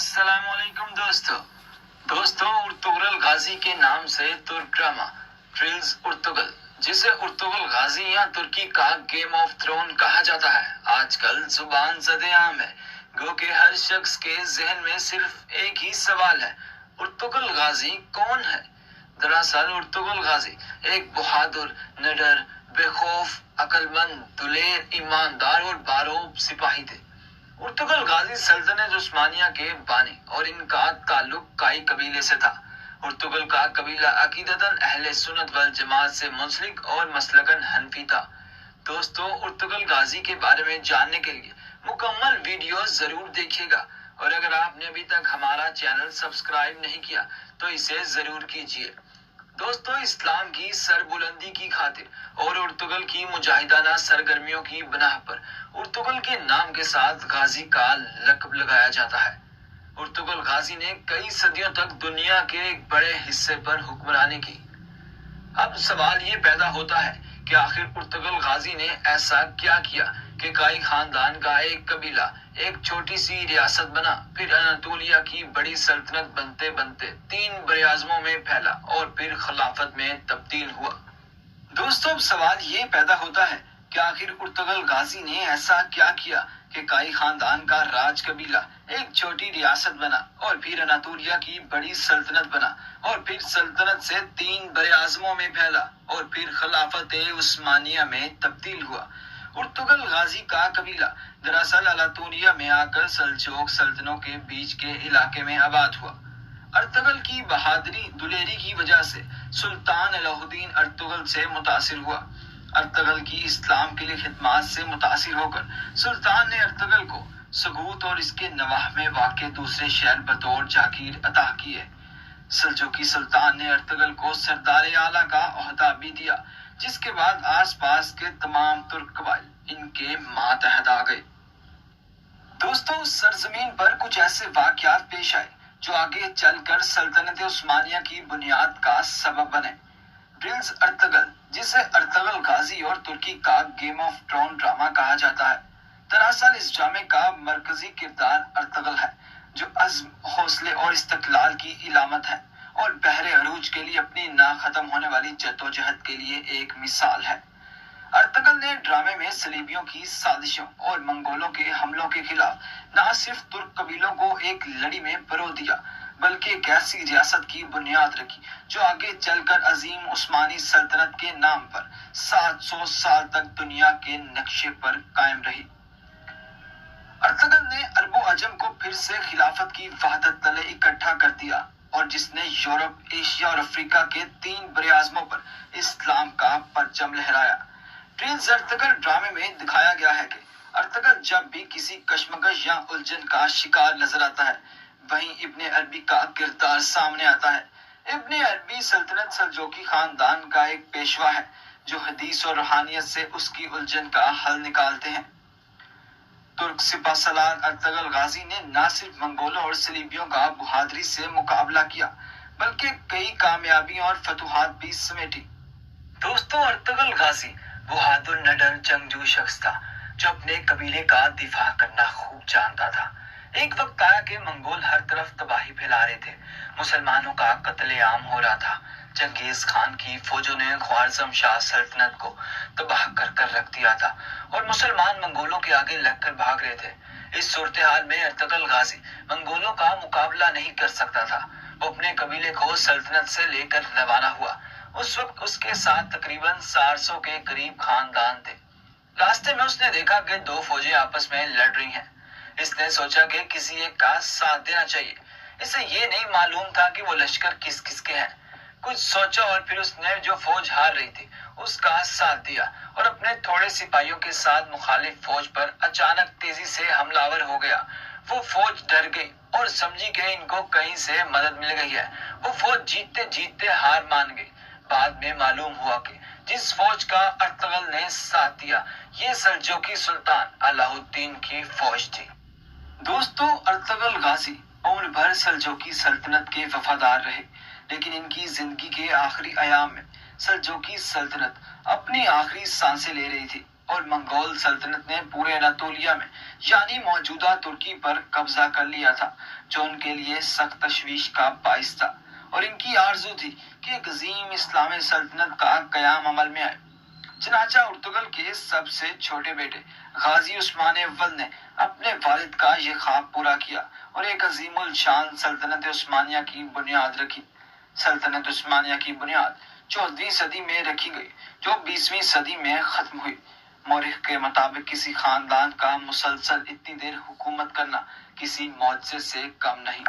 अस्सलाम वालेकुम दोस्तों उर्तुगल गाजी के नाम से तुर्क ड्रामा ट्रिल्स उर्तुगल, जिसे उर्तुगल गाजी या तुर्की का गेम ऑफ थ्रोन कहा जाता है, आजकल जुबान ज़द-ए-आम है। गो के हर शख्स के जहन में सिर्फ एक ही सवाल है, उर्तुगल गाजी कौन है? दरअसल उर्तुगल गाजी एक बहादुर, निडर, बेखौफ, अक्लमंद, दुलेर, ईमानदार और बारोब सिपाही थे। उर्तुगल गाजी सल्तनत उस्मानिया के बानी और इनका ताल्लुक काई कबीले से था। उर्तुगल का कबीला अकीदतन अहले सुन्नत वल जमात से मुंसलिक और मसलकन हनफी था। दोस्तों, उर्तुगल गाजी के बारे में जानने के लिए मुकम्मल वीडियो जरूर देखिएगा, और अगर आपने अभी तक हमारा चैनल सब्सक्राइब नहीं किया तो इसे जरूर कीजिए। दोस्तों, इस्लाम की सरबुलंदी की खातिर और उर्तुगल की मुजाहिदाना सरगर्मियों की बिनाह पर उर्तुगल के नाम के साथ गाजी का लक़ब लगाया जाता है। उर्तुगल गाजी ने कई सदियों तक दुनिया के एक बड़े हिस्से पर हुक्मरानी की। अब सवाल ये पैदा होता है कि आखिर उर्तुगल गाजी ने ऐसा क्या किया कि काई खानदान का एक कबीला एक छोटी सी रियासत बना, फिर अनातोलिया की बड़ी सल्तनत बनते बनते 3 बरआज़मों में फैला और फिर खिलाफत में तब्दील हुआ। दोस्तों, अब सवाल ये पैदा होता है कि आखिर उर्तुगल गाजी ने ऐसा क्या किया कि काई खानदान का राज कबीला एक छोटी रियासत बना और फिर अनातोलिया की बड़ी सल्तनत बना और फिर सल्तनत से 3 बरआज़मों में फैला और फिर खिलाफत उस्मानिया में तब्दील हुआ। उर्तुगल गाजी का कबीला दरअसल अनातोलिया में आकर सल्जोक सल्तनों के बीच के इलाके में आबाद हुआ। अर्तुगल की बहादुरी दुलेरी की वजह से सुल्तान अलाउद्दीन अर्तुगल से मुतासिर हुआ। अर्तुगल की इस्लाम के लिए खिदमत से मुतासिर होकर सुल्तान ने अर्तुगल को सगूत और इसके नवाह में वाक़ दूसरे शहर बतौर जागीर अता किए। सल्जोकी सुल्तान ने अर्तुगल को सरदार आला का ओहदा भी दिया, जिसके बाद आसपास के तमाम तुर्क कबाइल इनके मातहत आ गए। दोस्तों, सरजमीन पर कुछ ऐसे वाक़यात पेश आए जो आगे चलकर सल्तनत उस्मानिया की बुनियाद का सबब बने। ड्रिल्स अर्तुगल, जिसे अर्तुगल गाजी और तुर्की का गेम ऑफ थ्रोन ड्रामा कहा जाता है, दरअसल इस ड्रामे का मरकजी किरदार अर्तुगल है, जो अज़्म, हौसले और इस्तक़लाल की इलामत है और बहरे अरूज के लिए अपनी ना खत्म होने वाली जद्दोजहद के लिए एक मिसाल है। अर्तुगल ने ड्रामे में सलीबियों की साजिशों और मंगोलों के हमलों के खिलाफ न सिर्फ तुर्क कबीलों को एक लड़ी में परो दिया, बल्कि एक ऐसी रियासत की बुनियाद रखी जो आगे चलकर अजीम उस्मानी सल्तनत के नाम पर 700 साल तक दुनिया के नक्शे पर कायम रही। अर्तुगल ने अरबो अजम को फिर से खिलाफत की वहदत तले इकट्ठा कर दिया, और जिसने यूरोप, एशिया और अफ्रीका के 3 बरआज़मों पर इस्लाम का परचम लहराया। ट्रिल्स अर्तुगल ड्रामे में दिखाया गया है कि अर्तुगल जब भी किसी कश्मकश या उलझन का शिकार नजर आता है, वहीं इब्ने अरबी का किरदार सामने आता है। इब्ने अरबी सल्तनत सल्जोकी खानदान का एक पेशवा है जो हदीस और रूहानियत से उसकी उलझन का हल निकालते हैं। तुर्क सिपह सलार अर्तुगल गाजी ने न सिर्फ मंगोलों और सलीबियों का बहादुरी से मुकाबला किया, बल्कि कई कामयाबियां और फतूहात भी समेटी। दोस्तों, अर्तुगल गाजी बहादुर, निडर, जंगजू शख्स था जो अपने कबीले का दिफा करना खूब जानता था। एक वक्त आया कि मंगोल हर तरफ तबाही फैला रहे थे, मुसलमानों का कत्लेआम हो रहा था। चंगेज खान की फौजों ने ख्वारिज़म शाह सल्तनत को तबाह कर कर रख दिया था और मुसलमान मंगोलों के आगे लगकर भाग रहे थे। इस सूरत हाल में अर्तुगल गाजी मंगोलों का मुकाबला नहीं कर सकता था। वो अपने कबीले को सल्तनत से लेकर रवाना हुआ। उस वक्त उसके साथ तकरीबन 400 के करीब खानदान थे। रास्ते में उसने देखा कि 2 फौजें आपस में लड़ रही हैं। इसने सोचा कि किसी एक का साथ देना चाहिए। इसे ये नहीं मालूम था कि वो लश्कर किस किस के हैं। कुछ सोचा और फिर उसने जो फौज हार रही थी उसका साथ दिया और अपने थोड़े सिपाहियों के साथ मुखालिफ फौज पर अचानक तेजी से हमलावर हो गया। वो फौज डर गई और समझी कि इनको कहीं से मदद मिल गई है। वो फौज जीतते जीतते हार मान गई। बाद में मालूम हुआ कि जिस फौज का अर्तुगल ने साथ दिया, ये सल्जोकी सुल्तान अलाउद्दीन की फौज थी। दोस्तों, अर्तुगल गाजी उम्र भर सल्जोकी सल्तनत के वफादार रहे, लेकिन इनकी जिंदगी के आखिरी अयाम में सल्जोकी सल्तनत अपनी आखिरी सांसें ले रही थी اور منگول سلطنت نے پورے اناطولیہ میں یعنی موجودہ ترکی پر قبضہ کر لیا تھا، جو ان کے لیے سخت تشویش کا باعث تھا، اور ان کی آرزو تھی کہ ایک عظیم اسلامی سلطنت کا قیام عمل میں آئے۔ چنانچہ ارطغرل کے سب سے چھوٹے بیٹے غازی عثمان اول نے اپنے والد کا یہ خواب پورا کیا اور ایک عظیم الشان سلطنت عثمانیہ کی بنیاد رکھی۔ سلطنت عثمانیہ کی بنیاد 14ویں صدی میں رکھی گئی، جو 20ویں صدی میں ختم ہوئی۔ مورخ کے مطابق کسی خاندان کا مسلسل اتنی دیر حکومت کرنا کسی معجزے سے کم نہیں۔